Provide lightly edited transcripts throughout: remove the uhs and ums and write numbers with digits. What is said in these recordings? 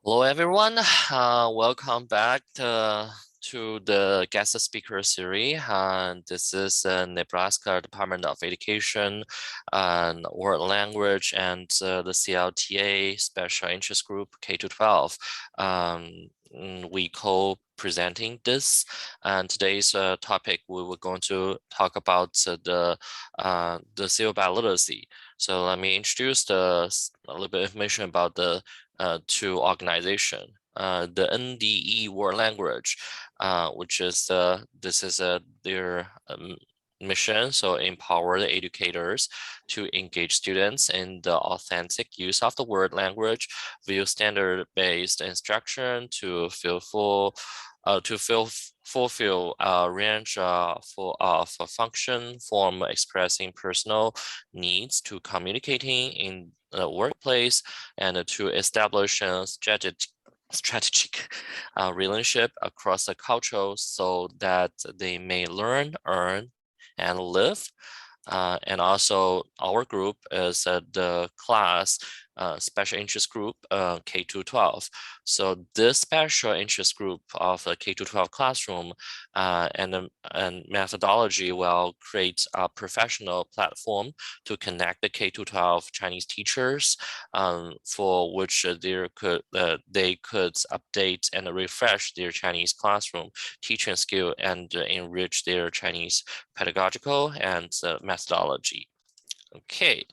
Hello, everyone. Welcome back to the guest speaker series. This is Nebraska Department of Education and World Language and the CLTA Special Interest Group K-12. We co-presenting this, and today's topic we were going to talk about the SEAL biliteracy. So let me introduce a little bit of information about the two organization. The NDE World Language, which is this is their mission. So empower the educators to engage students in the authentic use of the word language, view standard-based instruction to fulfill a range of function from expressing personal needs to communicating in the workplace and to establish a strategic relationship across the culture so that they may learn, earn, and live. And also our group is the class special interest group K-12. So this special interest group of the K-12 classroom and methodology will create a professional platform to connect the K-12 Chinese teachers for which they could update and refresh their Chinese classroom teaching skill and enrich their Chinese pedagogical and methodology. Okay.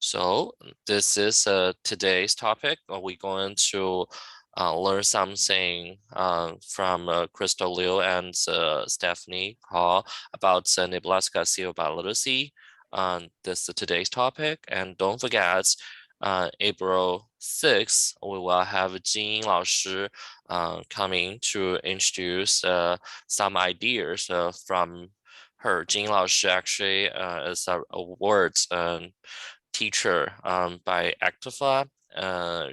So this is today's topic. We're going to learn something from Chrystal Liu and Stephanie Hall about Nebraska SEAL biliteracy. This is today's topic. And don't forget, April 6th, we will have Jin Lao Shi coming to introduce some ideas from her. Jin Lao Shi actually is a awards teacher by Actifa.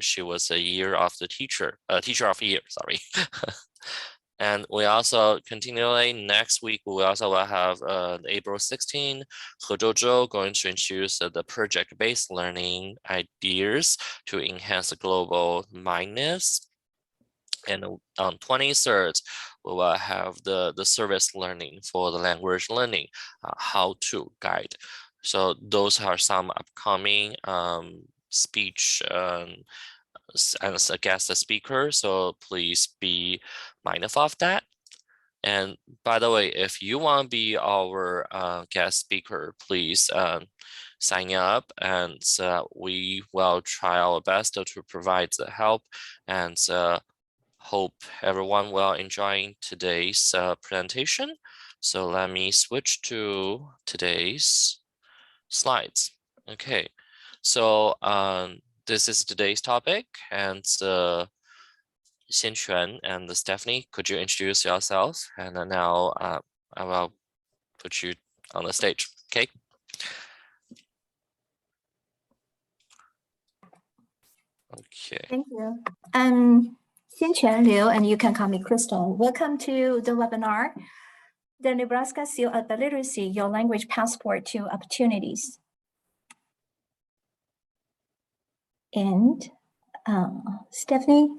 She was a year of the teacher of the year, sorry. And we also continually next week, we also will have April 16, He Zhou going to introduce the project-based learning ideas to enhance the global mindedness. And on 23rd, we will have the service learning for the language learning, how to guide. So those are some upcoming speech as a guest speaker. So please be mindful of that. And by the way, if you want to be our guest speaker, please sign up, and we will try our best to provide the help, and hope everyone will enjoy today's presentation. So let me switch to today's slides. Okay, so this is today's topic, and Xianquan and Stephanie, could you introduce yourself? And now I will put you on the stage. Okay. Okay. Thank you. I'm Xianquan Liu, and you can call me Chrystal. Welcome to the webinar, the Nebraska SEAL Biliteracy, Your Language Passport to Opportunities. And Stephanie,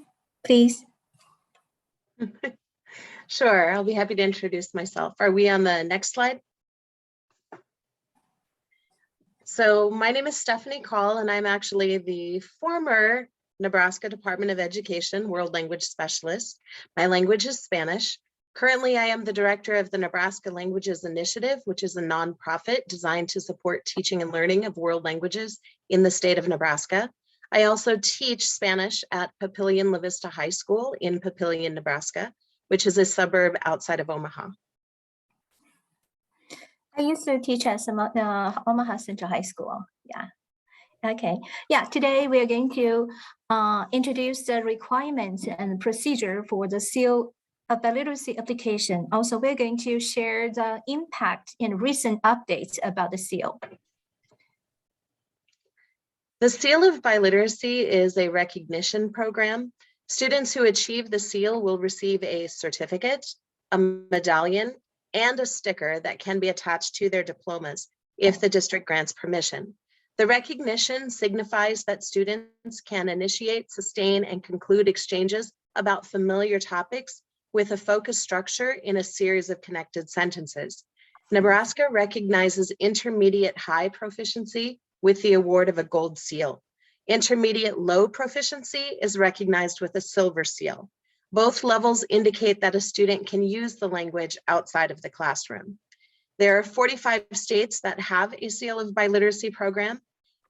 please. Sure, I'll be happy to introduce myself. Are we on the next slide? So my name is Stephanie Call, and I'm actually the former Nebraska Department of Education World Language Specialist. My language is Spanish. Currently, I am the director of the Nebraska Languages Initiative, which is a nonprofit designed to support teaching and learning of world languages in the state of Nebraska. I also teach Spanish at Papillion La Vista High School in Papillion, Nebraska, which is a suburb outside of Omaha. I used to teach at Omaha Central High School. Yeah. Okay. Yeah. Today we are going to introduce the requirements and procedure for the SEAL biliteracy application. Also, we're going to share the impact and recent updates about the SEAL. The Seal of Biliteracy is a recognition program. Students who achieve the seal will receive a certificate, a medallion, and a sticker that can be attached to their diplomas if the district grants permission. The recognition signifies that students can initiate, sustain, and conclude exchanges about familiar topics with a focused structure in a series of connected sentences. Nebraska recognizes intermediate high proficiency with the award of a gold seal. Intermediate low proficiency is recognized with a silver seal. Both levels indicate that a student can use the language outside of the classroom. There are 45 states that have a Seal of Biliteracy program.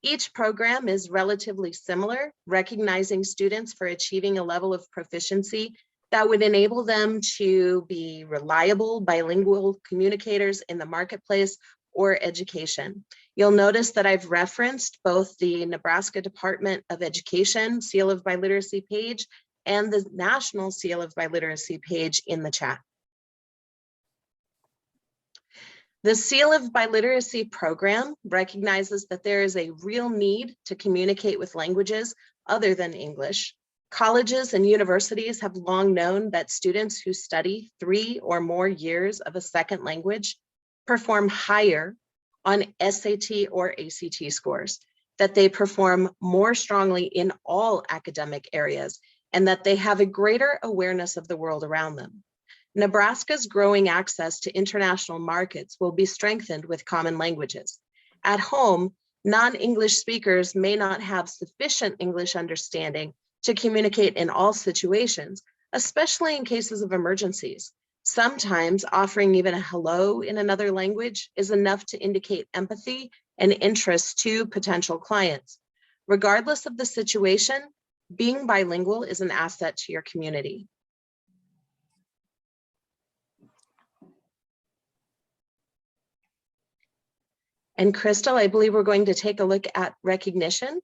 Each program is relatively similar, recognizing students for achieving a level of proficiency that would enable them to be reliable bilingual communicators in the marketplace or education. You'll notice that I've referenced both the Nebraska Department of Education Seal of Biliteracy page and the National Seal of Biliteracy page in the chat. The Seal of Biliteracy program recognizes that there is a real need to communicate with languages other than English. Colleges and universities have long known that students who study 3 or more years of a second language perform higher on SAT or ACT scores, that they perform more strongly in all academic areas, and that they have a greater awareness of the world around them. Nebraska's growing access to international markets will be strengthened with common languages. At home, non-English speakers may not have sufficient English understanding to communicate in all situations, especially in cases of emergencies. Sometimes offering even a hello in another language is enough to indicate empathy and interest to potential clients. Regardless of the situation, being bilingual is an asset to your community. And Chrystal, I believe we're going to take a look at recognition.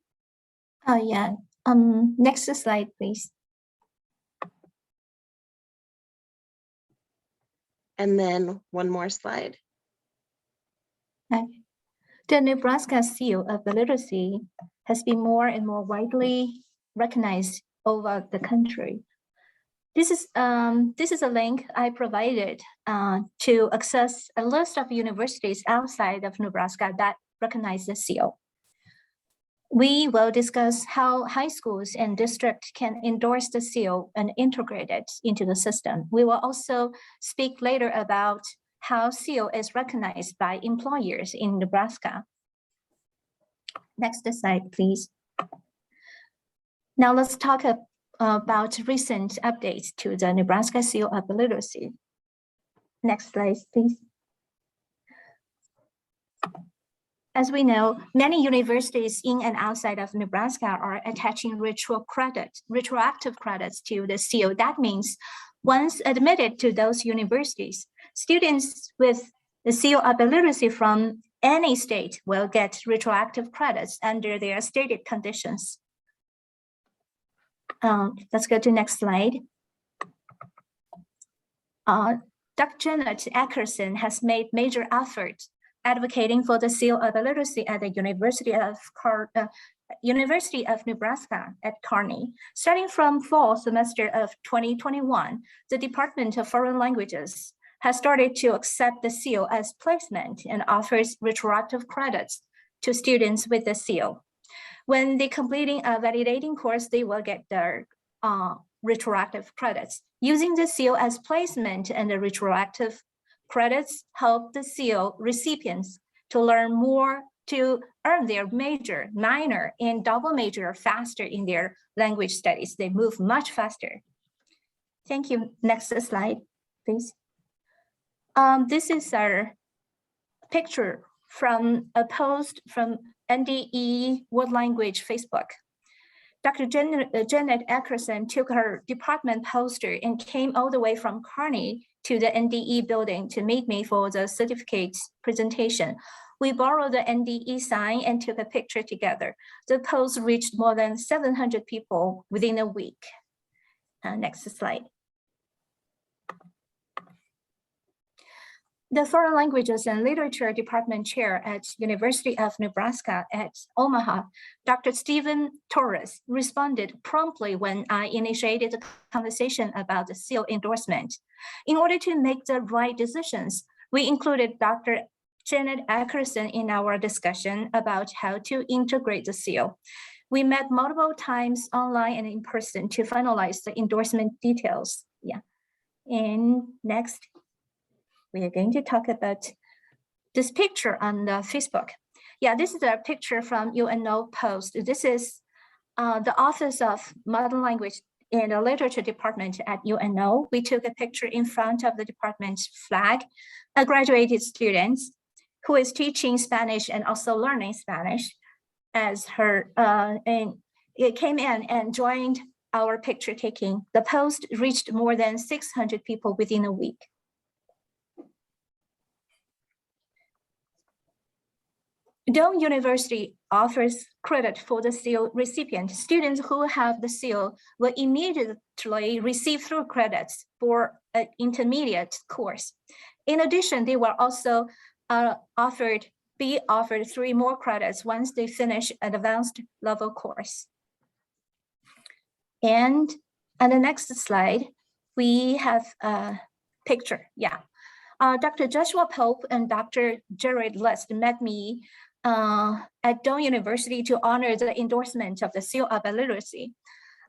Oh, yeah. Next slide, please. And then one more slide. Okay. The Nebraska Seal of Biliteracy has been more and more widely recognized over the country. This is a link I provided to access a list of universities outside of Nebraska that recognize the seal. We will discuss how high schools and districts can endorse the seal and integrate it into the system. We will also speak later about how seal is recognized by employers in Nebraska. Next slide, please. Now let's talk about recent updates to the Nebraska Seal of Biliteracy. Next slide, please. As we know, many universities in and outside of Nebraska are attaching retroactive credits to the seal. That means once admitted to those universities, students with the Seal of Biliteracy from any state will get retroactive credits under their stated conditions. Let's go to next slide. Dr. Janet Ackerson has made major efforts advocating for the Seal of Biliteracy at the University of Nebraska at Kearney. Starting from fall semester of 2021, the Department of Foreign Languages has started to accept the seal as placement and offers retroactive credits to students with the seal. When they completing a validating course, they will get their retroactive credits. Using the seal as placement and the retroactive credits help the seal recipients to learn more to earn their major, minor, and double major faster in their language studies. They move much faster. Thank you. Next slide, please. This is our picture from a post from NDE World Language Facebook. Dr. Janet Ackerson took her department poster and came all the way from Kearney to the NDE building to meet me for the certificate presentation. We borrowed the NDE sign and took a picture together. The post reached more than 700 people within a week. Next slide. The Foreign Languages and Literature Department Chair at University of Nebraska at Omaha, Dr. Stephen Torres, responded promptly when I initiated the conversation about the seal endorsement. In order to make the right decisions, we included Dr. Janet Ackerson in our discussion about how to integrate the seal. We met multiple times online and in person to finalize the endorsement details. Yeah. And next, we are going to talk about this picture on the Facebook. Yeah, this is a picture from UNO post. This is the Office of Modern Language and the Literature Department at UNO. We took a picture in front of the department's flag. A graduated student who is teaching Spanish and also learning Spanish as her, and it came in and joined our picture taking. The post reached more than 600 people within a week. Doane University offers credit for the seal recipient. Students who have the seal will immediately receive through credits for an intermediate course. In addition, they will also be offered 3 more credits once they finish an advanced level course. And on the next slide, we have a picture. Yeah. Dr. Joshua Pope and Dr. Jared List met me at Doane University to honor the endorsement of the seal of Biliteracy.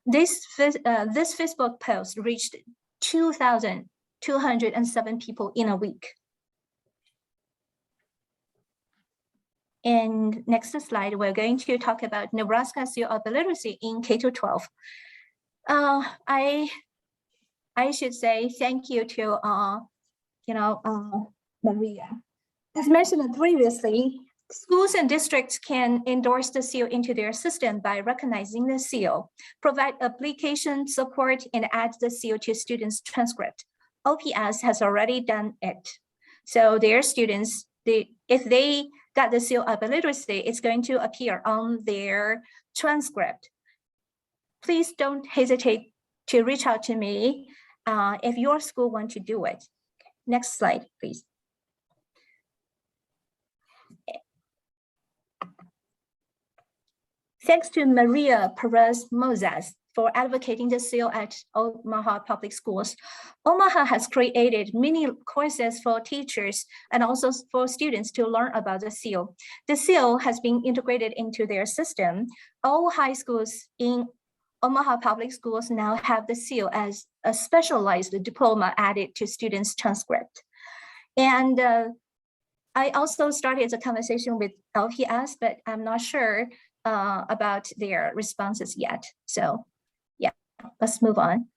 This Facebook post reached 2,207 people in a week. And next slide, we're going to talk about Nebraska seal of Biliteracy in K-12. I should say thank you to Maria. As mentioned previously, schools and districts can endorse the seal into their system by recognizing the seal, provide application support, and add the seal to students' transcript. OPS has already done it. So their students, if they got the seal of Biliteracy, it's going to appear on their transcript. Please don't hesitate to reach out to me if your school wants to do it. Next slide, please. Thanks to Maria Perez Moses for advocating the seal at Omaha Public Schools. Omaha has created many courses for teachers and also for students to learn about the seal. The seal has been integrated into their system. All high schools in Omaha Public Schools now have the seal as a specialized diploma added to students' transcript. And I also started the conversation with LPS, but I'm not sure about their responses yet. So yeah, let's move on.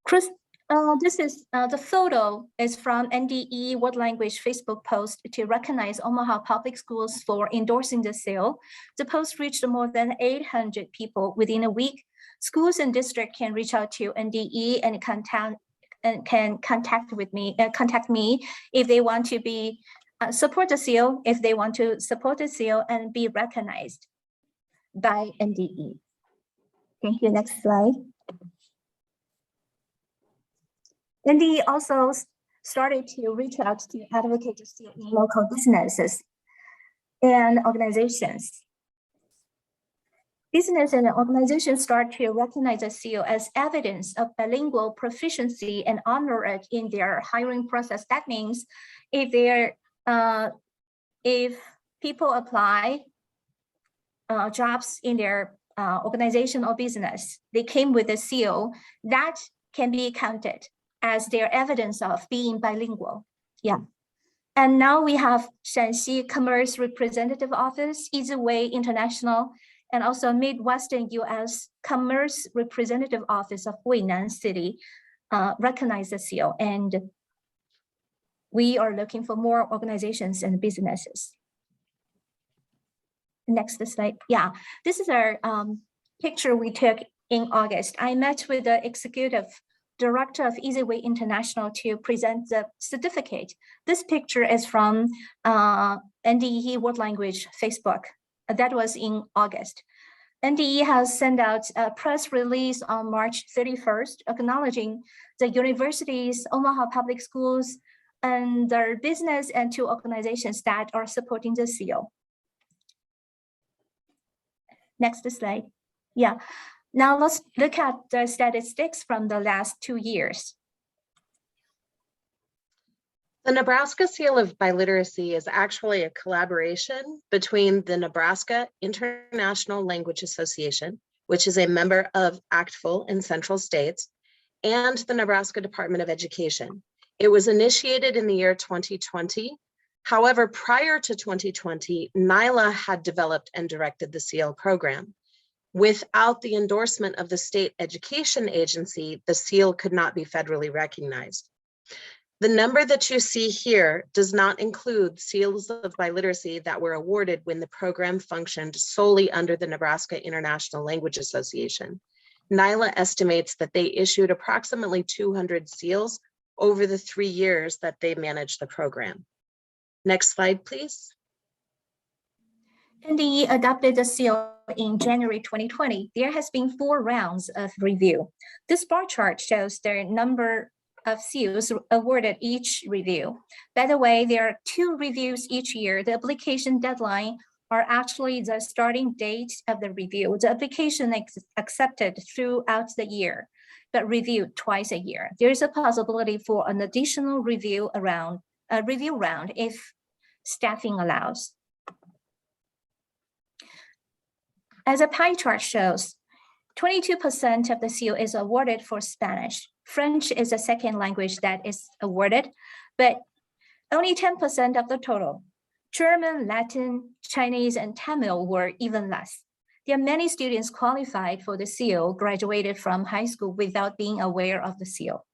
Chris, this is the photo is from NDE World Language Facebook post to recognize Omaha Public Schools for endorsing the seal. The post reached more than 800 people within a week. Schools and districts can reach out to NDE and contact me if they want to be support the seal, if they want to support the seal and be recognized by NDE. Thank you. Next slide. NDE also started to reach out to advocate the seal in local businesses and organizations. Business and organizations start to recognize the seal as evidence of bilingual proficiency and honor it in their hiring process. That means if people apply jobs in their organization or business, they came with a seal, that can be counted as their evidence of being bilingual. Yeah. And now we have Shanxi Commerce Representative Office, Easy Way International, and also Midwestern US Commerce Representative Office of Huinan City recognize the seal. And we are looking for more organizations and businesses. Next slide. Yeah, this is our picture we took in August. I met with the executive director of Easy Way International to present the certificate. This picture is from NDE World Language Facebook. That was in August. NDE has sent out a press release on March 31st, acknowledging the universities, Omaha Public Schools, and their business and 2 organizations that are supporting the seal. Next slide. Yeah. Now let's look at the statistics from the last 2 years. The Nebraska Seal of Biliteracy is actually a collaboration between the Nebraska International Language Association, which is a member of ACTFL in Central States, and the Nebraska Department of Education. It was initiated in the year 2020. However, prior to 2020, NYLA had developed and directed the SEAL program. Without the endorsement of the state education agency, the SEAL could not be federally recognized. The number that you see here does not include seals of biliteracy that were awarded when the program functioned solely under the Nebraska International Language Association. NYLA estimates that they issued approximately 200 seals over the 3 years that they managed the program. Next slide, please. NDE adopted the seal in January 2020. There has been 4 rounds of review. This bar chart shows the number of seals awarded each review. By the way, there are 2 reviews each year. The application deadline are actually the starting date of the review. The application is accepted throughout the year, but reviewed twice a year. There is a possibility for an additional review round if staffing allows. As a pie chart shows, 22% of the seal is awarded for Spanish. French is the second language that is awarded, but only 10% of the total. German, Latin, Chinese, and Tamil were even less. There are many students qualified for the seal graduated from high school without being aware of the seal.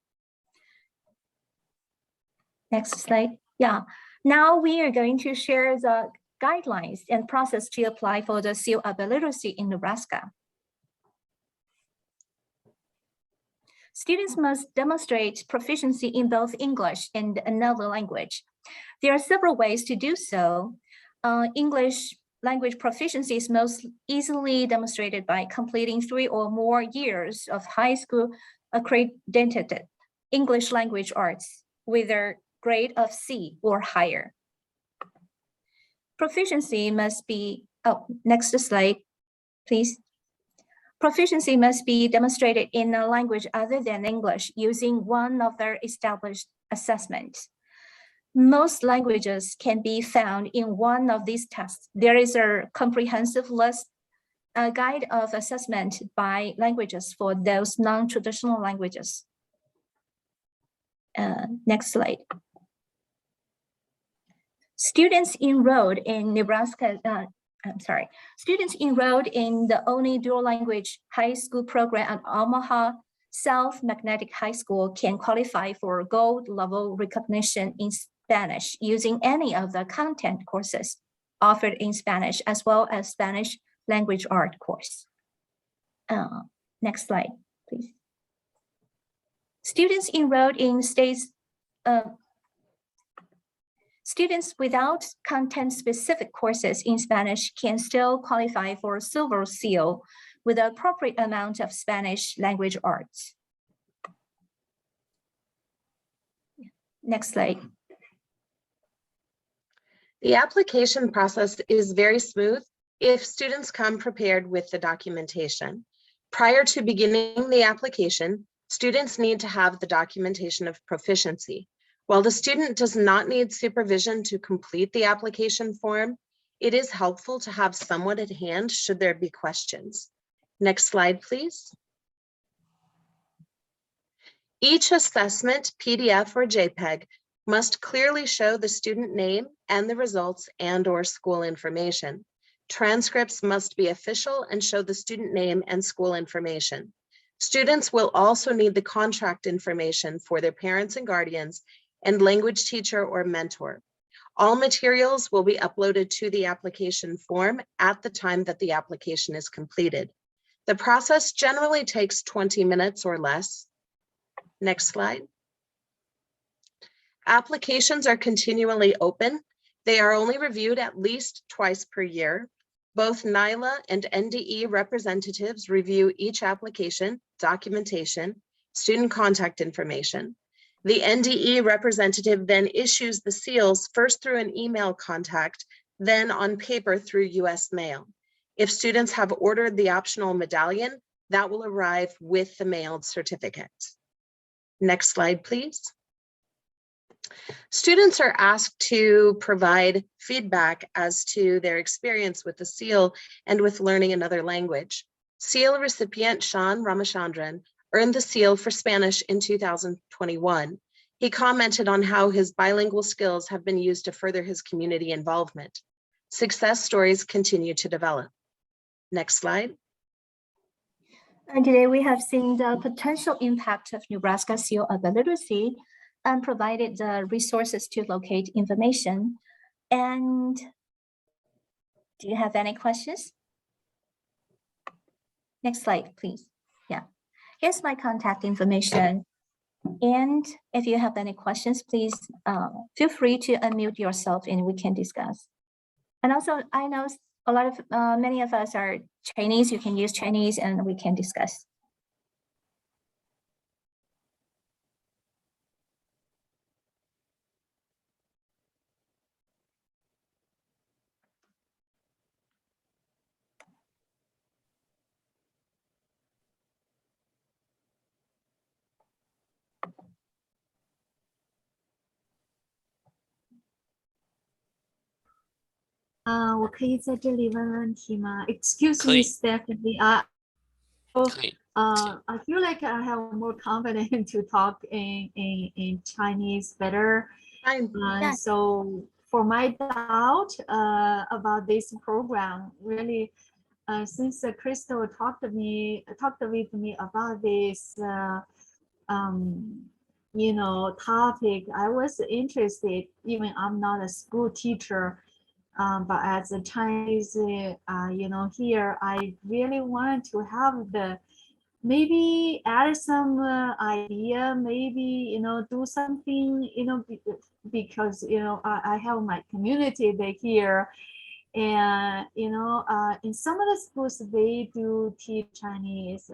Next slide. Yeah. Now we are going to share the guidelines and process to apply for the seal of biliteracy in Nebraska. Students must demonstrate proficiency in both English and another language. There are several ways to do so. English language proficiency is most easily demonstrated by completing 3 or more years of high school accredited English language arts with a grade of C or higher. Proficiency must be, next slide, please. Proficiency must be demonstrated in a language other than English using one of their established assessments. Most languages can be found in one of these tests. There is a comprehensive list, a guide of assessment by languages for those non-traditional languages. Next slide. Students enrolled in students enrolled in the only dual language high school program at Omaha South Magnetic High School can qualify for gold level recognition in Spanish using any of the content courses offered in Spanish, as well as Spanish language art course. Next slide, please. Students enrolled in students without content-specific courses in Spanish can still qualify for silver seal with the appropriate amount of Spanish language arts. Next slide. The application process is very smooth if students come prepared with the documentation. Prior to beginning the application, students need to have the documentation of proficiency. While the student does not need supervision to complete the application form, it is helpful to have someone at hand should there be questions. Next slide, please. Each assessment, PDF or JPEG, must clearly show the student name and the results and/or school information. Transcripts must be official and show the student name and school information. Students will also need the contract information for their parents and guardians and language teacher or mentor. All materials will be uploaded to the application form at the time that the application is completed. The process generally takes 20 minutes or less. Next slide. Applications are continually open. They are only reviewed at least twice per year. Both NYLA and NDE representatives review each application, documentation, student contact information. The NDE representative then issues the seals first through an email contact, then on paper through US mail. If students have ordered the optional medallion, that will arrive with the mailed certificate. Next slide, please. Students are asked to provide feedback as to their experience with the SEAL and with learning another language. SEAL recipient Sean Ramachandran earned the SEAL for Spanish in 2021. He commented on how his bilingual skills have been used to further his community involvement. Success stories continue to develop. Next slide. And today we have seen the potential impact of Nebraska SEAL Biliteracy and provided the resources to locate information. And do you have any questions? Next slide, please. Yeah, here's my contact information. And if you have any questions, please feel free to unmute yourself and we can discuss. And also, I know a lot of, many of us are Chinese. You can use Chinese and we can discuss.我可以在这里问问题吗？ Excuse 可以。 me, Stephanie. I feel like I have more confidence to talk in Chinese better. Fine. So for my doubt about this program, really, since Chrystal talked with me about this, you know, topic, I was interested. Even I'm not a school teacher. But as a Chinese, you know, here, I really want to have the, maybe add some idea, maybe, you know, do something, you know, because, you know, I have my community here. And, you know, in some of the schools, they do teach Chinese.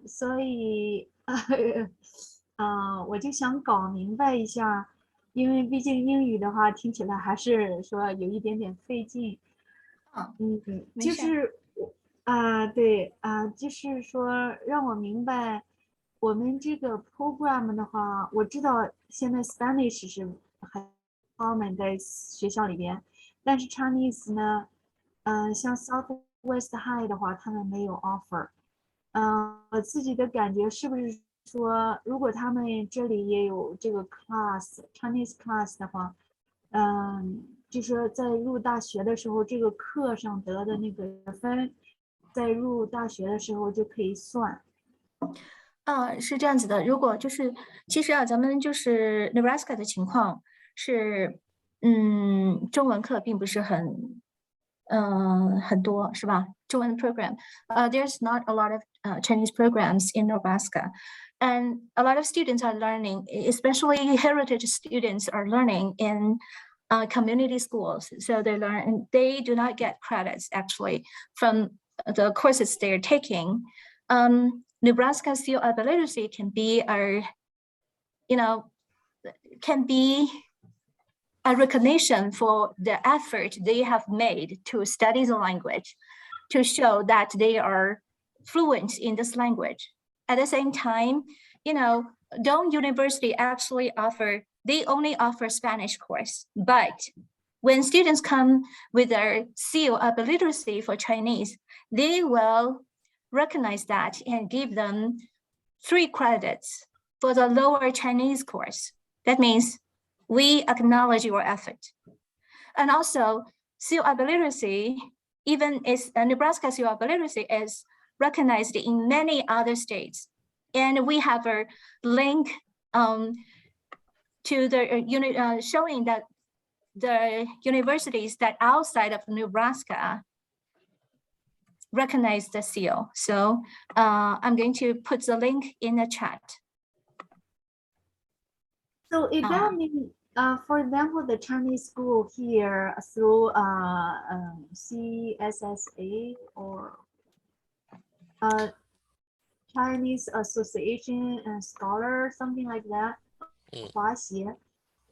所以我就想搞明白一下。 因为毕竟英语的话，听起来还是说有一点点费劲。就是对就是说让我明白，我们这个 program 的话，我知道现在 Spanish 是很common在学校里边，但是 Chinese 呢，像 Southwest High 的话，他们没有 offer。我自己的感觉是不是？ 说如果他们这里也有这个 class Chinese class 的话，就说在入大学的时候，这个课上得的那个分，在入大学的时候就可以算。是这样子的，如果就是其实啊，咱们就是 Nebraska 的情况是，中文课并不是很多是吧？中文 program， there's not a lot of Chinese programs in Nebraska. And a lot of students are learning, especially heritage students are learning in community schools. So they learn, and they do not get credits actually from the courses they're taking. Nebraska SEAL Biliteracy can be our, can be a recognition for the effort they have made to study the language, to show that they are fluent in this language. At the same time, Dong University actually they only offer Spanish course, but when students come with their SEAL Biliteracy for Chinese, they will recognize that and give them 3 credits for the lower Chinese course. That means we acknowledge your effort. And also, SEAL Biliteracy, even is Nebraska SEAL Biliteracy is recognized in many other states. And we have a link to the showing that the universities that outside of Nebraska recognize the SEAL. So I'm going to put the link in the chat. So it that mean, for example, the Chinese school here through CSSA or Chinese Association and Scholar, something like that. Huaxie.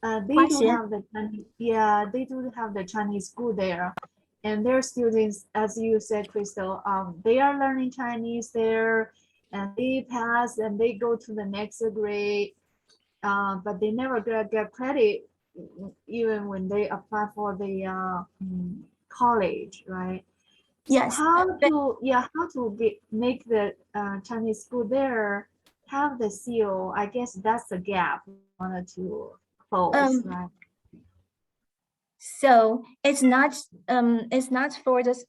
They do have the Chinese, they do have the Chinese school there, and their students, as you said, Chrystal, they are learning Chinese there, and they pass and they go to the next grade. but they never get credit even when they apply for the college, right? Yes. How to make the Chinese school there have the seal? I guess that's the gap we wanted to close, right? So it's not for this.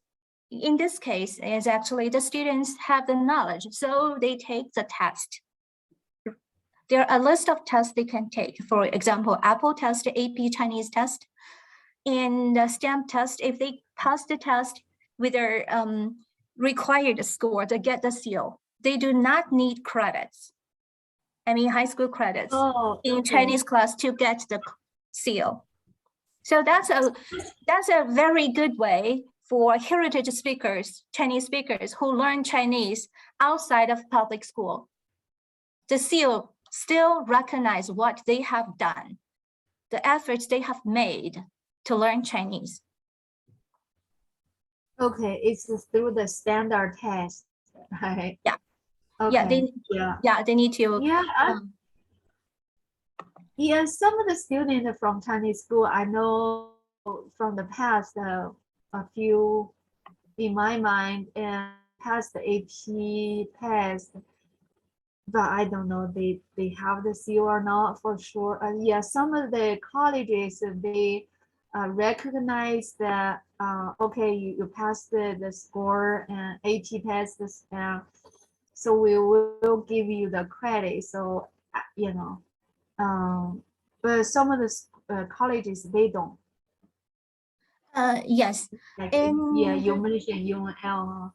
In this case, it's actually the students have the knowledge, so they take the test. There are a list of tests they can take. For example, Apple test, AP Chinese test, and the STEM test. If they pass the test with their required score to get the seal, they do not need credits. I mean, high school credits in Chinese class to get the seal. So that's a very good way for heritage speakers, Chinese speakers who learn Chinese outside of public school. The seal still recognize what they have done, the efforts they have made to learn Chinese. Okay, it's through the standard test, right? Yeah. Okay. They need to. Yeah, some of the students from Chinese school, I know from the past, a few in my mind, and passed the AP test, but I don't know they have the seal or not for sure. Yeah, some of the colleges, they recognize that okay, you passed the score and AP test, so we will give you the credit. So you know. But some of the colleges, they don't. Yes. Like, yeah, you mentioned UNL.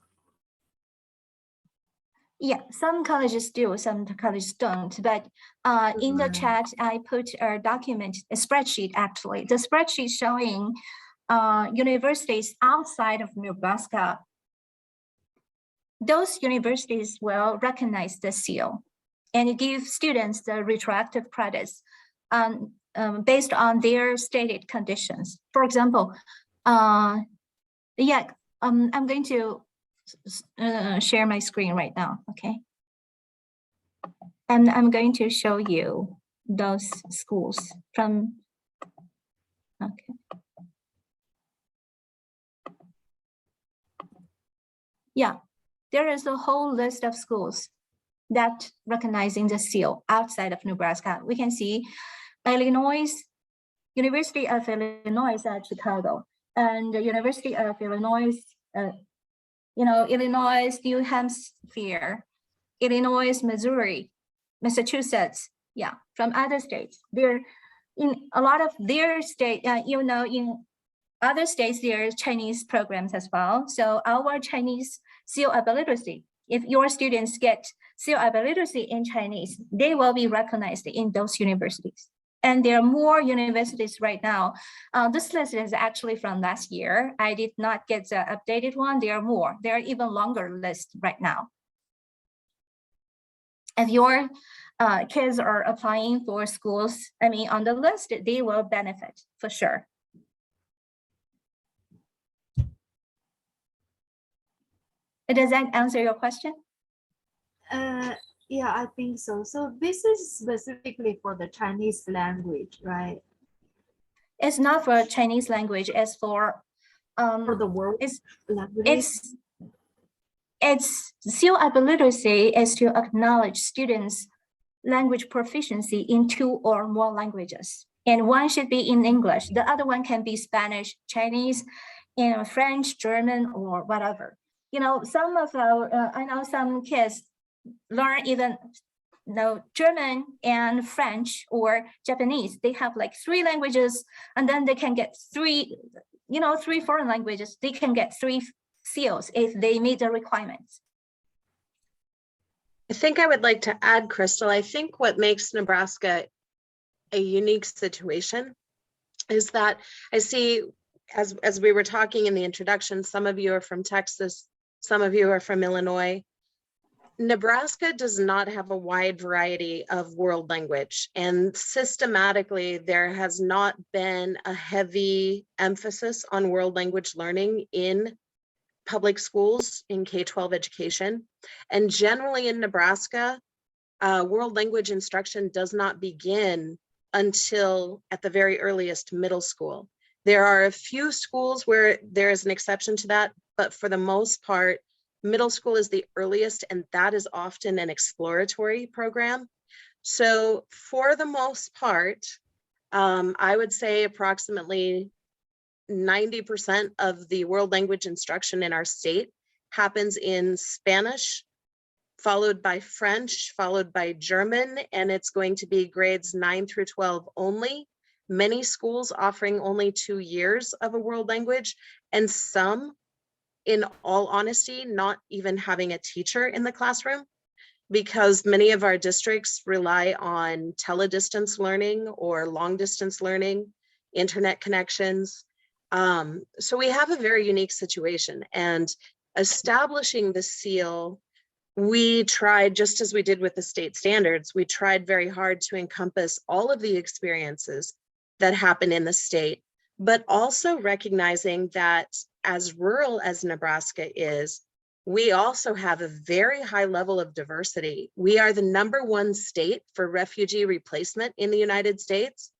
Yeah, some colleges do, some colleges don't. But in the chat, I put a document, a spreadsheet actually. The spreadsheet showing universities outside of Nebraska. Those universities will recognize the seal and give students the retroactive credits based on their stated conditions. For example, I'm going to share my screen right now, okay? And I'm going to show you those schools from, okay. Yeah, there is a whole list of schools that recognizing the seal outside of Nebraska. We can see University of Illinois at Chicago, and the University of Illinois, Illinois, New Hampshire, Illinois, Missouri, Massachusetts, yeah, from other states. They're in a lot of their state, in other states, there are Chinese programs as well. So our Chinese seal ability, if your students get seal ability in Chinese, they will be recognized in those universities. And there are more universities right now. This list is actually from last year. I did not get the updated one. There are more. There are even longer lists right now. If your kids are applying for schools, on the list, they will benefit for sure. Does that answer your question? Yeah, I think so. So this is specifically for the Chinese language, right? It's not for Chinese language. It's for the world language. It's seal ability is to acknowledge students' language proficiency in 2 or more languages, and one should be in English. The other one can be Spanish, Chinese, French, German, or whatever. Some of our I know some kids learn even German and French or Japanese. They have like 3 languages, and then they can get 3 foreign languages. They can get 3 seals if they meet the requirements. I think I would like to add, Chrystal, I think what makes Nebraska a unique situation is that I see, as we were talking in the introduction, some of you are from Texas, some of you are from Illinois. Nebraska does not have a wide variety of world language, and systematically there has not been a heavy emphasis on world language learning in public schools in K-12 education. And generally in Nebraska, world language instruction does not begin until at the very earliest middle school. There are a few schools where there is an exception to that, but for the most part, middle school is the earliest, and that is often an exploratory program. So for the most part, I would say approximately 90% of the world language instruction in our state happens in Spanish, followed by French, followed by German, and it's going to be grades 9 through 12 only. Many schools offering only 2 years of a world language, and some, in all honesty, not even having a teacher in the classroom, because many of our districts rely on teledistance learning or long distance learning, internet connections. So we have a very unique situation, and establishing the seal, we tried, just as we did with the state standards, we tried very hard to encompass all of the experiences that happen in the state, but also recognizing that as rural as Nebraska is, we also have a very high level of diversity. We are the #1 state for refugee replacement in the United States.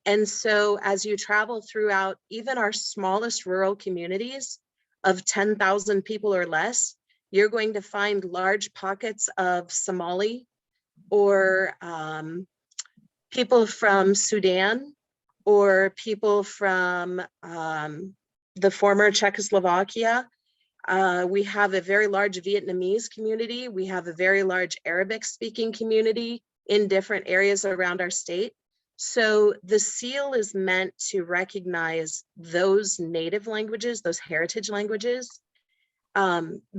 And so as you travel throughout even our smallest rural communities of 10,000 people or less, you're going to find large pockets of Somali or people from Sudan or people from the former Czechoslovakia. We have a very large Vietnamese community. We have a very large Arabic speaking community in different areas around our state. So the seal is meant to recognize those native languages, those heritage languages,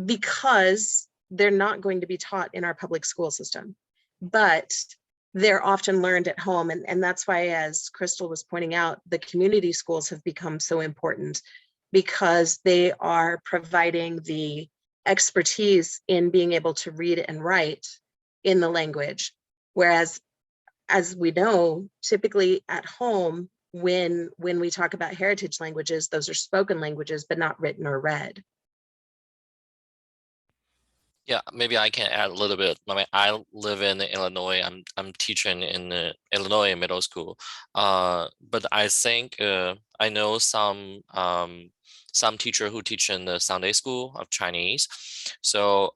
because they're not going to be taught in our public school system, but they're often learned at home. And that's why, as Chrystal was pointing out, the community schools have become so important, because they are providing the expertise in being able to read and write in the language. Whereas, as we know, typically at home, when we talk about heritage languages, those are spoken languages, but not written or read. Yeah, maybe I can add a little bit. I mean, I live in Illinois. I'm teaching in Illinois middle school. But I think I know some teacher who teach in the Sunday school of Chinese. So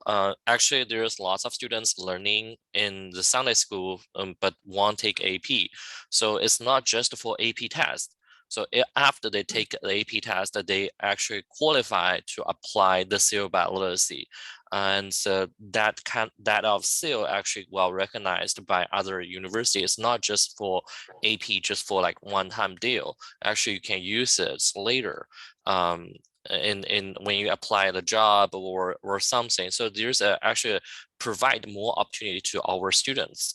actually, there's lots of students learning in the Sunday school, but won't take AP. So it's not just for AP test. So after they take the AP test, they actually qualify to apply the seal Biliteracy. And so that of seal actually well recognized by other universities, not just for AP, just for like one-time deal. Actually, you can use it later in when you apply the job or something. So there's actually provide more opportunity to our students.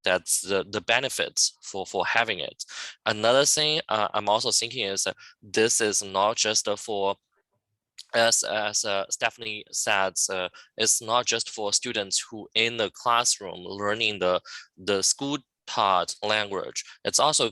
That's the benefits for having it. Another thing I'm also thinking is this is not just for, as Stephanie said, it's not just for students who in the classroom learning the school taught language. It's also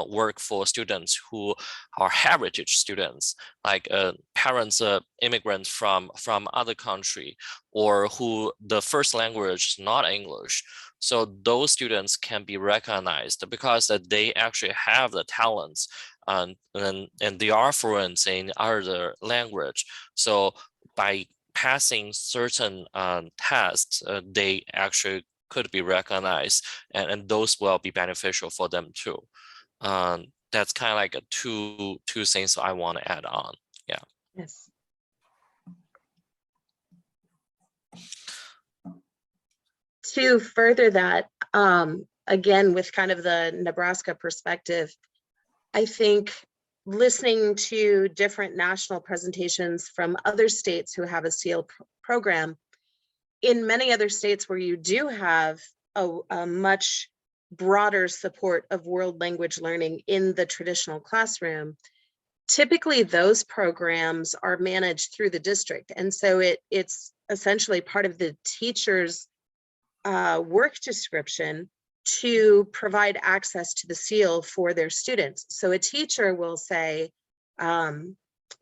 work for students who are heritage students, like parents, immigrants from other country, or who the first language is not English. So those students can be recognized because they actually have the talents and they are fluent in other language. So by passing certain tests, they actually could be recognized, and those will be beneficial for them too. That's kind of like two things I want to add on. Yeah. Yes. To further that, again, with kind of the Nebraska perspective, I think listening to different national presentations from other states who have a seal program, in many other states where you do have a much broader support of world language learning in the traditional classroom, typically those programs are managed through the district. And so it's essentially part of the teacher's work description to provide access to the seal for their students. So a teacher will say,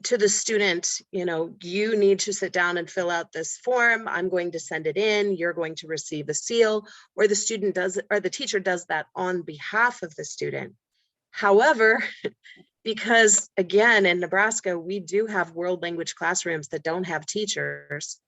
to the student, you know, you need to sit down and fill out this form. I'm going to send it in. You're going to receive a seal, or the student does, or the teacher does that on behalf of the student. However, because again, in Nebraska, we do have world language classrooms that don't have teachers.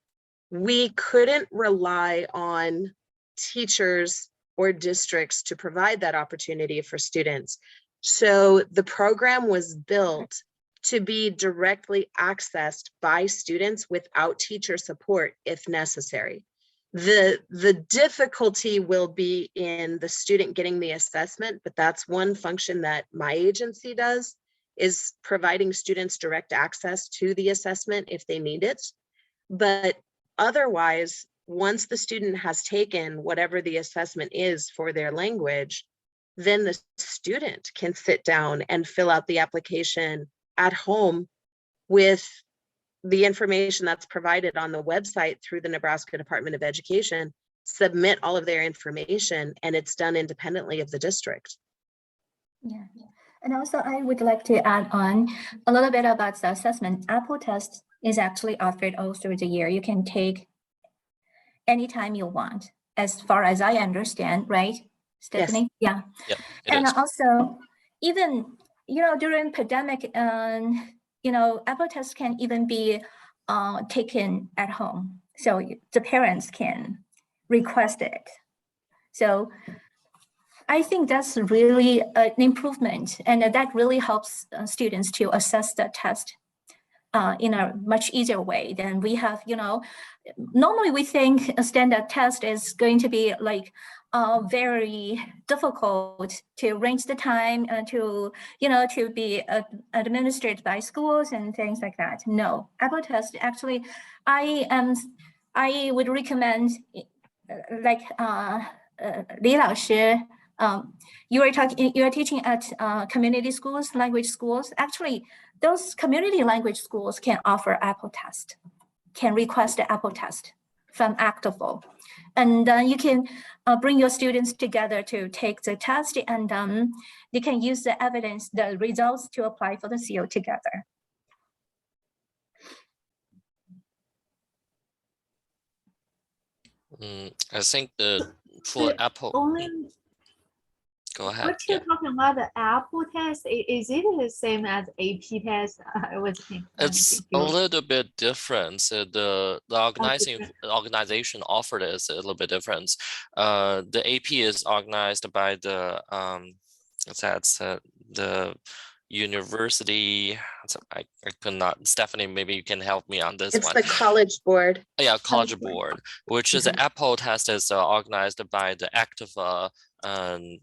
We couldn't rely on teachers or districts to provide that opportunity for students. So the program was built to be directly accessed by students without teacher support if necessary. The difficulty will be in the student getting the assessment, but that's one function that my agency does, is providing students direct access to the assessment if they need it. But otherwise, once the student has taken whatever the assessment is for their language, then the student can sit down and fill out the application at home with the information that's provided on the website through the Nebraska Department of Education, submit all of their information, and it's done independently of the district. Yeah. And also I would like to add on a little bit about the assessment. Apple test is actually offered all through the year. You can take anytime you want, as far as I understand, right, Stephanie? Yes. Yeah. Yep, it And is. also, even, you know, during pandemic, you know, Apple tests can even be taken at home. So the parents can request it. So I think that's really an improvement, and that really helps students to assess the test in a much easier way than we have. You know, normally we think a standard test is going to be like very difficult to arrange the time to, you know, to be administered by schools and things like that. No, Apple test actually, I would recommend like Li 老师, you are teaching at community schools, language schools. Actually, those community language schools can offer Apple test, can request the Apple test from Actable. And you can bring your students together to take the test, and they can use the evidence, the results to apply for the CO together. I think for But Apple, only go ahead. what you're talking about, the Apple test, is it the same as AP test? I was thinking. It's a little bit different. So the different. organization offered is a little bit different. The AP is organized by the the university. So I could not. Stephanie, maybe you can help me on this It's one. the College Board. Yeah, College Board, which is the Apple test is organized by the Activa.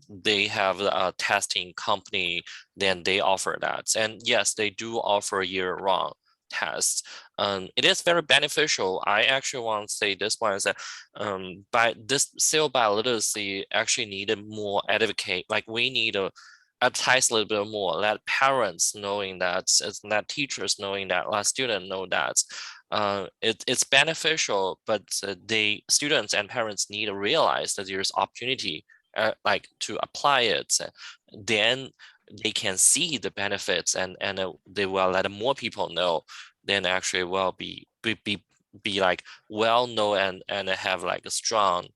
They have a testing company, then they offer that. And yes, they do offer year-round tests. It is very beneficial. I actually want to say this one is that by this seal biliteracy actually needed more advocate. Like we need to advertise a little bit more, let parents knowing that, let teachers knowing that, let students know that. It's beneficial, but students and parents need to realize that there's opportunity like to apply it. Then they can see the benefits, and they will let more people know. Then actually will be like well known and have like a strong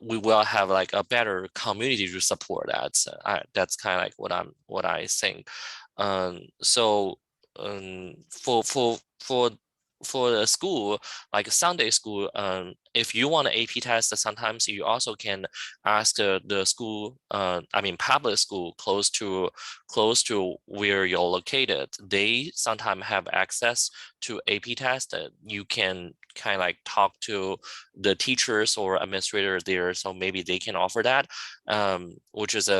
we will have like a better community to support that. That's kind of like what I think. So for the school, like Sunday school, if you want an AP test, sometimes you also can ask the school, I mean public school close to where you're located. They sometimes have access to AP test. You can kind of like talk to the teachers or administrator there, so maybe they can offer that, which is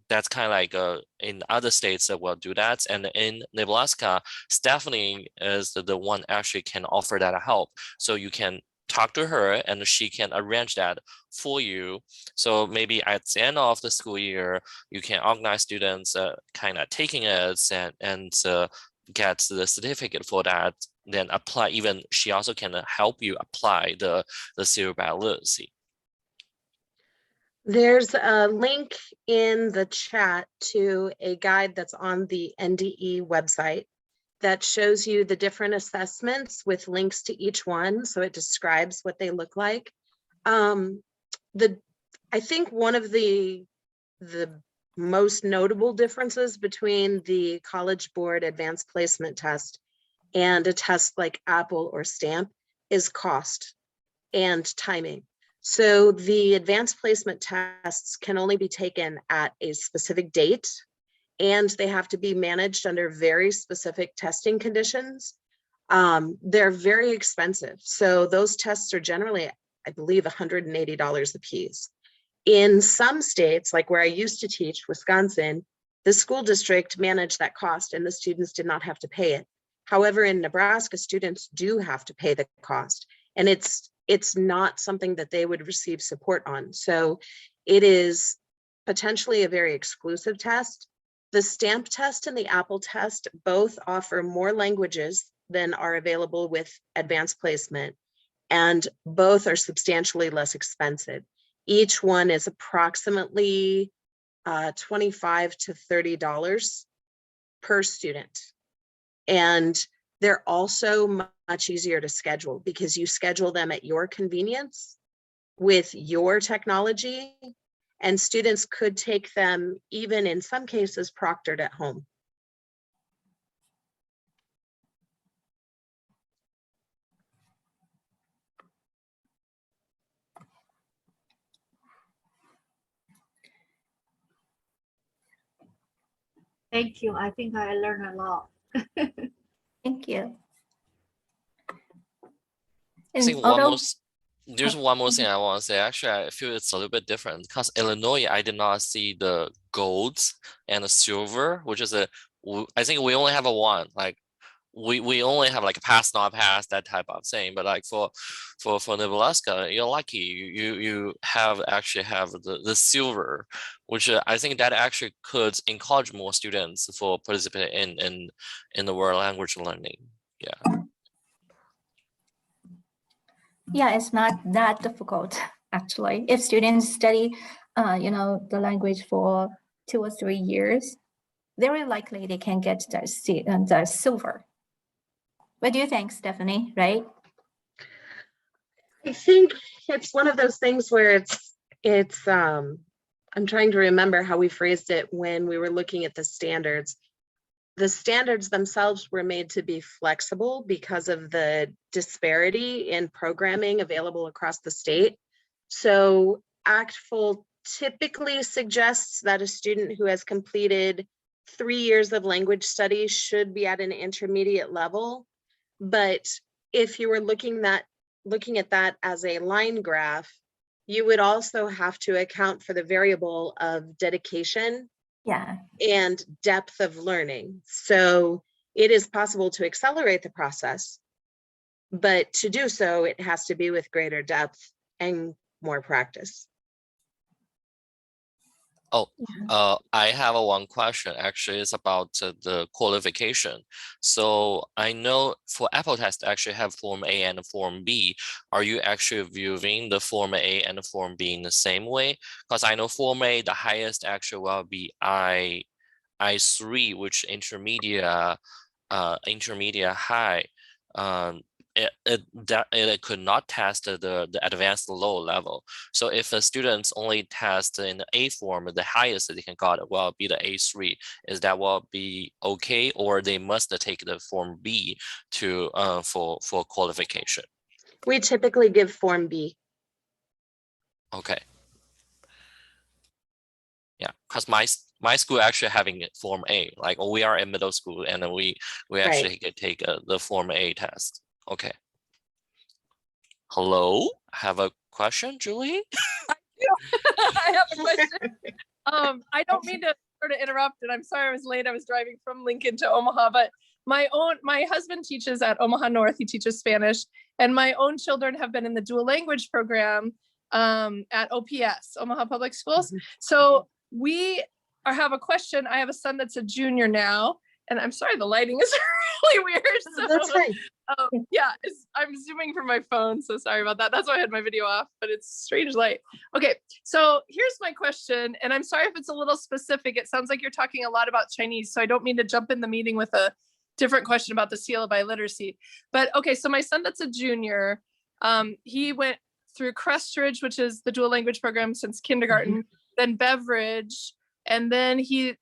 that's kind of like in other states that will do that. And in Nebraska, Stephanie is the one actually can offer that help. So you can talk to her and she can arrange that for you. So maybe at the end of the school year, you can organize students kind of taking it and get the certificate for that, then apply. Even she also can help you apply the zero biliteracy. There's a link in the chat to a guide that's on the NDE website that shows you the different assessments with links to each one. So it describes what they look like. I think one of the most notable differences between the College Board Advanced Placement Test and a test like Apple or STAMP is cost and timing. So the advanced placement tests can only be taken at a specific date, and they have to be managed under very specific testing conditions. They're very expensive. So those tests are generally, I believe, $180 a piece. In some states, like where I used to teach, Wisconsin, the school district managed that cost and the students did not have to pay it. However, in Nebraska, students do have to pay the cost, and it's not something that they would receive support on. So it is potentially a very exclusive test. The STAMP test and the Apple test both offer more languages than are available with advanced placement, and both are substantially less expensive. Each one is approximately $25 to $30 per student. And they're also much easier to schedule because you schedule them at your convenience with your technology, and students could take them, even in some cases, proctored at home. Thank you. I think I learned a lot. Thank you. I And think there's one more thing I want to say. Actually, I feel it's a little bit different because Illinois, I did not see the golds and the silver, which is I think we only have a one. Like we only have like pass, not pass, that type of thing. But like for Nebraska, you're lucky. You actually have the silver, which I think that actually could encourage more students for participating in the world language learning. Yeah. Yeah, it's not that difficult, actually. If students study, the language for 2 or 3 years, very likely they can get the silver. What do you think, Stephanie, right? I think it's one of those things where I'm trying to remember how we phrased it when we were looking at the standards. The standards themselves were made to be flexible because of the disparity in programming available across the state. So ACTFL typically suggests that a student who has completed 3 years of language studies should be at an intermediate level. But if you were looking at that as a line graph, you would also have to account for the variable of dedication and depth of learning. So it is possible to accelerate the process, but to do so, it has to be with greater depth and more practice. I have one question. Actually, it's about the qualification. So I know for Apple test actually have Form A and Form B. Are you actually viewing the Form A and the Form B in the same way? Because I know Form A, the highest actually will be I3, which intermediate high. It could not test the advanced low level. So if a students only test in the A form, the highest they can got will be the A3. Is that will be okay, or they must take the Form B to for qualification? We typically give Form B. Okay. Yeah, because my school actually having Form A. Like we are in middle school, and then we actually can take the Form A test. Okay. Hello, I have a question, Julie. I have a question. I don't mean to sort of interrupt, and I'm sorry I was late. I was driving from Lincoln to Omaha, but my husband teaches at Omaha North. He teaches Spanish, and my own children have been in the dual language program at OPS, Omaha Public Schools. So have a question. I have a son that's a junior now, And I'm sorry, the lighting is really weird. So That's fine. yeah, I'm zooming from my phone. So sorry about that. That's why I had my video off, but it's strange light. Okay, so here's my question. And I'm sorry if it's a little specific. It sounds like you're talking a lot about Chinese. So I don't mean to jump in the meeting with a different question about the seal of biliteracy. But okay, so my son that's a junior, he went through Crestridge, which is the dual language program since kindergarten, then Beveridge, and then he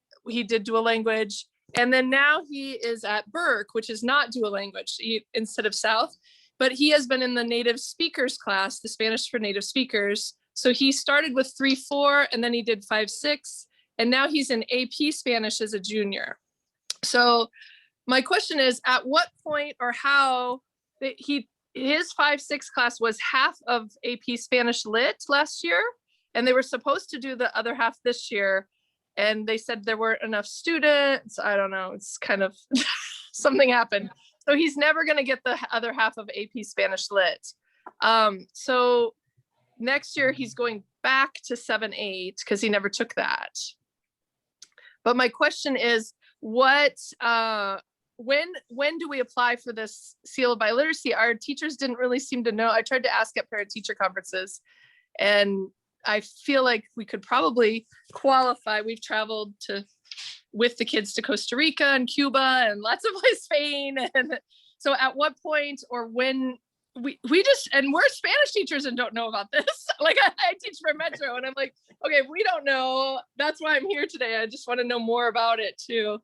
did dual language. And then now he is at Burke, which is not dual language instead of South, but he has been in the native speakers class, the Spanish for native speakers. So he started with 3-4 and then he did 5-6. And now he's in AP Spanish as a junior. So my question is, at what point or how his 5-6 class was half of AP Spanish Lit last year, and they were supposed to do the other half this year. And they said there weren't enough students. I don't know. It's kind of something happened. So he's never going to get the other half of AP Spanish Lit. So next year he's going back to 7-8 because he never took that. But my question is, when do we apply for this seal of biliteracy? Our teachers didn't really seem to know. I tried to ask at parent teacher conferences, and I feel like we could probably qualify. We've traveled with the kids to Costa Rica and Cuba and lots of places, Spain. And so at what point or when we just, and we're Spanish teachers and don't know about this. Like I teach for Metro and I'm like, okay, we don't know. That's why I'm here today. I just want to know more about it too.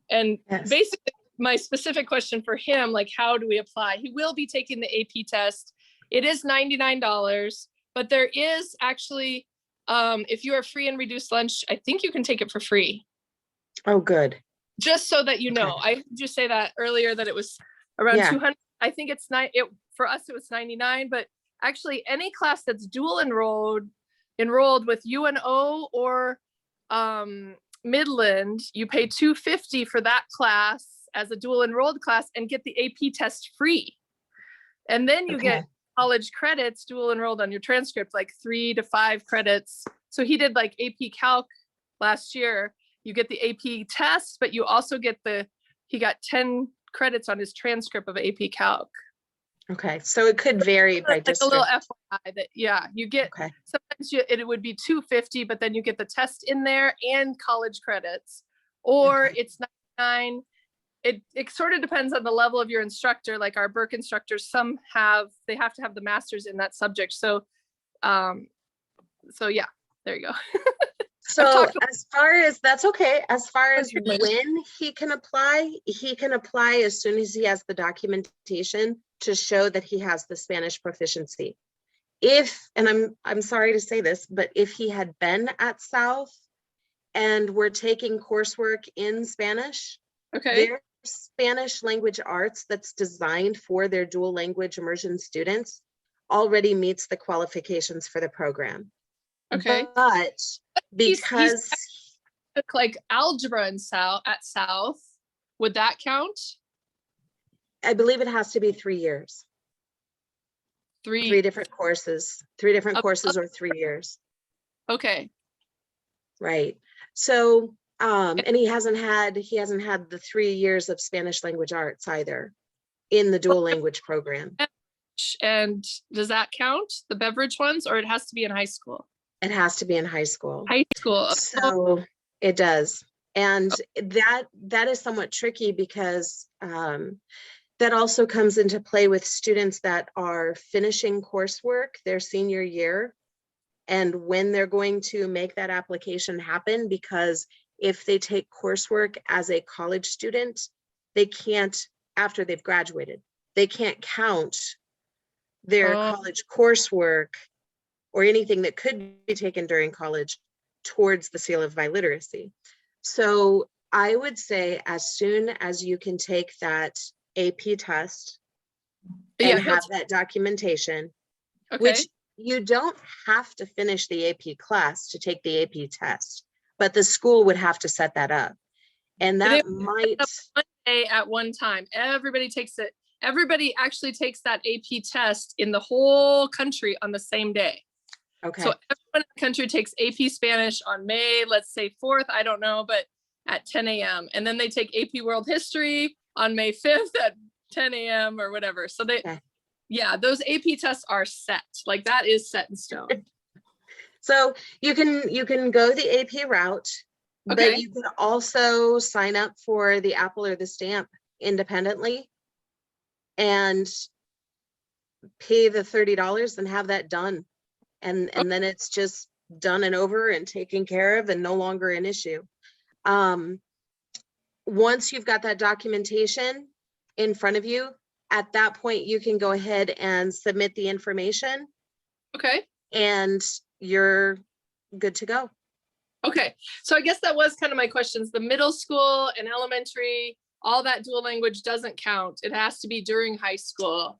And basically my specific question for him, like, how do we apply? He will be taking the AP test. It is $99. But there is actually, if you are free and reduced lunch, I think you can take it for free. Oh, good. Just so that you know, I heard you say that earlier that it was around 200. I think it's for us, it was 99, but actually any class that's dual enrolled with UNO or Midland, you pay $250 for that class as a dual enrolled class and get the AP test free. And then you get college credits dual enrolled on your transcript, like 3 to 5 credits. So he did like AP Calc last year. You get the AP test, but you also get he got 10 credits on his transcript of AP Calc. Okay, so it could vary by like district. A little FYI that, yeah, you get, sometimes it would be $250, but then you get the test in there and college credits, or it's $99. It sort of depends on the level of your instructor. Like our Burke instructors, they have to have the master's in that subject. So yeah, there you go. So as far as when he can apply as soon as he has the documentation to show that he has the Spanish proficiency. And I'm sorry to say this, but if he had been at South and we're taking coursework in Spanish, their Spanish language arts that's designed for their dual language immersion students already meets the qualifications for the program. Okay. But because he's like algebra at South, would that count? I believe it has to be 3 years. Three different courses, or 3 years. Okay. Right. So and he hasn't had the 3 years of Spanish language arts either in the dual language program. And does that count, the Beveridge ones, or it has to be in high school? It has to be in high school. High school. So it does. And that is somewhat tricky because that also comes into play with students that are finishing coursework their senior year and when they're going to make that application happen, because if they take coursework as a college student, they can't, after they've graduated, they can't count their college coursework or anything that could be taken during college towards the seal of biliteracy. So I would say as soon as you can take that AP test and have that documentation, which you don't have to finish the AP class to take the AP test, but the school would have to set that up. And that might one day at one time. Everybody takes it. Everybody actually takes that AP test in the whole country on the same day. Okay. So everyone in the country takes AP Spanish on May, let's say 4th. I don't know, but at 10 a.m. And then they take AP World History on May 5th at 10 a.m. or whatever. So they, yeah, those AP tests are set. Like that is set in stone. So you can go the AP route, but Okay. you can also sign up for the Apple or the Stamp independently and pay the $30 and have that done. And then it's just done and over and taken care of and no longer an issue. Once you've got that documentation in front of you, at that point, you can go ahead and submit the information. Okay. And you're good to go. Okay. So I guess that was kind of my questions. The middle school and elementary, all that dual language doesn't count. It has to be during high school.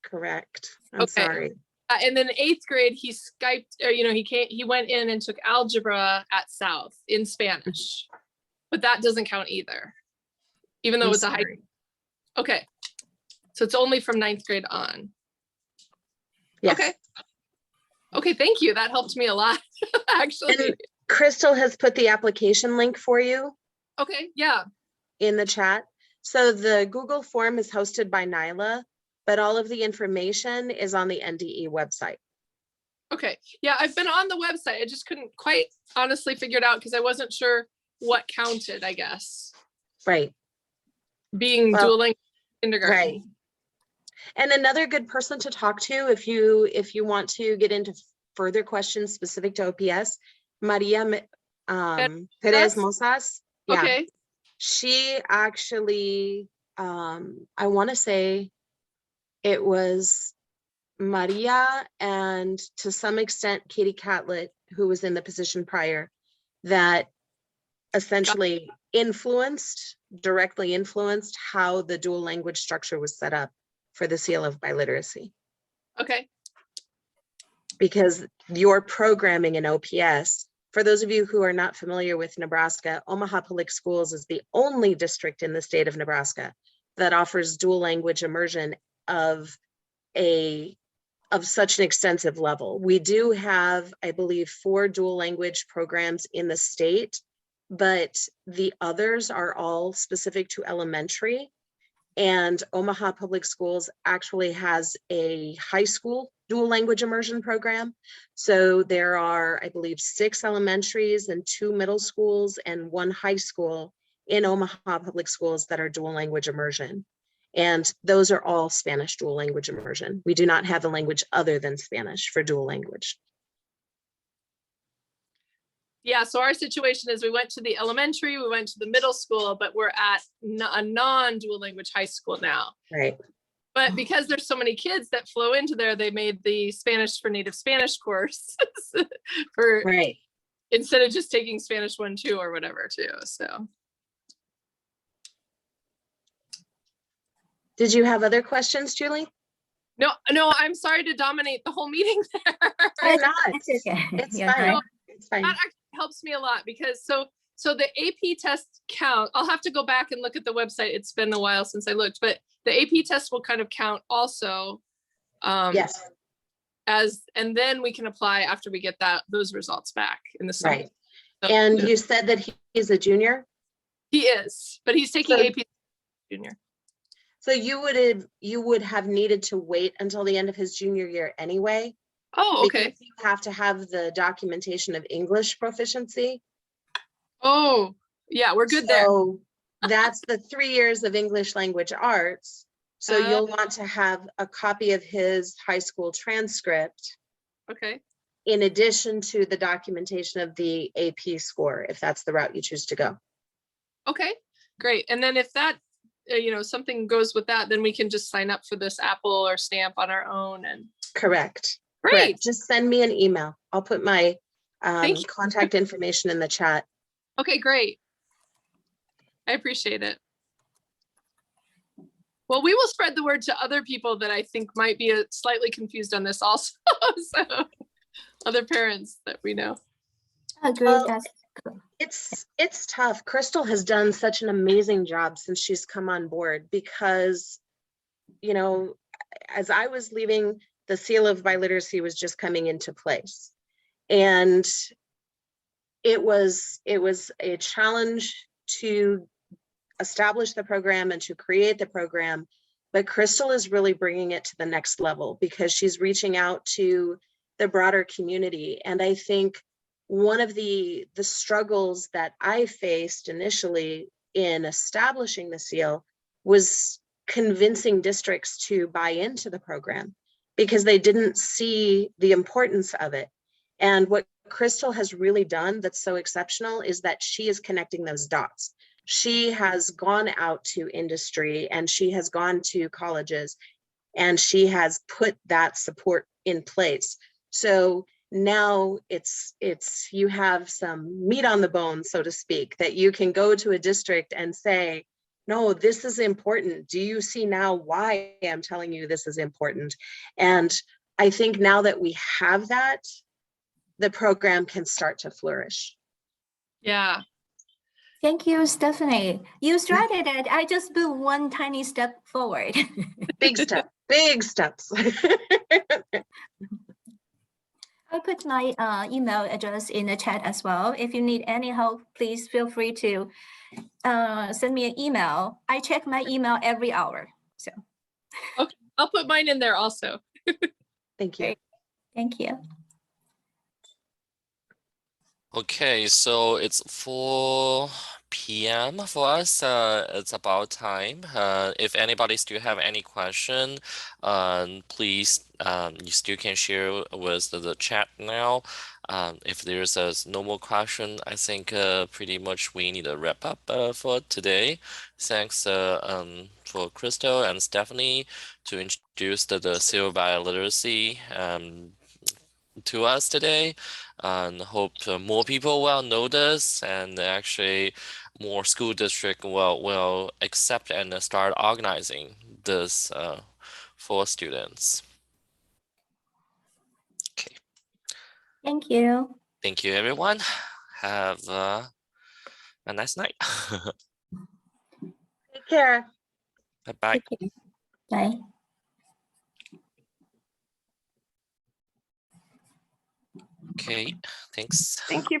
Correct. I'm Okay. sorry. And then 8th grade, he Skyped, or, you know, he went in and took algebra at South in Spanish, but that doesn't count either, even though I'm it's a high. sorry. Okay. So it's only from 9th grade on. Yes. Okay. Okay. Thank you. That helped me a lot, actually. And Chrystal has put the application link for you Okay. Yeah. in the chat. So the Google form is hosted by Nyla, but all of the information is on the NDE website. Okay. Yeah. I've been on the website. I just couldn't quite honestly figure it out because I wasn't sure what counted, I guess. Right. Being Well, dual language kindergarten. Right. And another good person to talk to if you want to get into further questions specific to OPS, Maria Perez Mosas. Yeah. Okay. She actually, I want to say it was Maria and to some extent Katie Catlett, who was in the position prior, that essentially directly influenced how the dual language structure was set up for the seal of biliteracy. Okay. Because your programming in OPS, for those of you who are not familiar with Nebraska, Omaha Public Schools is the only district in the state of Nebraska that offers dual language immersion of such an extensive level. We do have, I believe, 4 dual language programs in the state, but the others are all specific to elementary. And Omaha Public Schools actually has a high school dual language immersion program. So there are, I believe, 6 elementaries and 2 middle schools and 1 high school in Omaha Public Schools that are dual language immersion. And those are all Spanish dual language immersion. We do not have a language other than Spanish for dual language. Yeah, so our situation is we went to the elementary, we went to the middle school, but we're at a non-dual language high school now. Right. But because there's so many kids that flow into there, they made the Spanish for Native Spanish course for Right. instead of just taking Spanish 1, 2 or whatever too. So. Did you have other questions, Julie? No, I'm sorry to dominate the whole meeting there. You're not. It's okay. It's You're fine. fine. It's fine. That actually helps me a lot because so the AP test count, I'll have to go back and look at the website. It's been a while since I looked, but the AP test will kind of count also. Yes. And then we can apply after we get those results back in the summer. Right. So, And yeah. you said that he's a junior? He is, but he's taking So- AP junior. So you would have needed to wait until the end of his junior year anyway. Oh, okay. Because you have to have the documentation of English proficiency. Oh, yeah, we're good there. So that's the 3 years of English language arts. So you'll want to have a copy of his high school transcript Okay. in addition to the documentation of the AP score, if that's the route you choose to go. Okay, great. And then if that, something goes with that, then we can just sign up for this Apple or Stamp on our own and. Correct. Great. Correct. Just send me an email. I'll put my Thank you. contact information in the chat. Okay, great. I appreciate it. Well, we will spread the word to other people that I think might be slightly confused on this also. So other parents that we know. Agree. Well, That's cool. It's tough. Chrystal has done such an amazing job since she's come on board because, as I was leaving, the seal of biliteracy was just coming into place. And it was a challenge to establish the program and to create the program, but Chrystal is really bringing it to the next level because she's reaching out to the broader community. And I think one of the struggles that I faced initially in establishing the seal was convincing districts to buy into the program because they didn't see the importance of it. And what Chrystal has really done that's so exceptional is that she is connecting those dots. She has gone out to industry and she has gone to colleges and she has put that support in place. So now it's you have some meat on the bone, so to speak, that you can go to a district and say, no, this is important. Do you see now why I'm telling you this is important? And I think now that we have that, the program can start to flourish. Yeah. Thank you, Stephanie. You started it. I just put one tiny step forward. Big step, big steps. I put my email address in the chat as well. If you need any help, please feel free to send me an email. I check my email every hour. So Okay, I'll put mine in there also. Thank you. Great. Thank you. Okay, so it's 4 p.m. for us. It's about time. If anybody still have any question, please, you still can share with the chat now. If there's no more question, I think pretty much we need to wrap up for today. Thanks for Chrystal and Stephanie to introduce the seal biliteracy to us today, and hope more people will know this, and actually more school district will accept and start organizing this for students. Okay, Thank you. thank you everyone. Have a nice night. Take care. Bye. Take care. Bye. Okay, thanks. Thank you.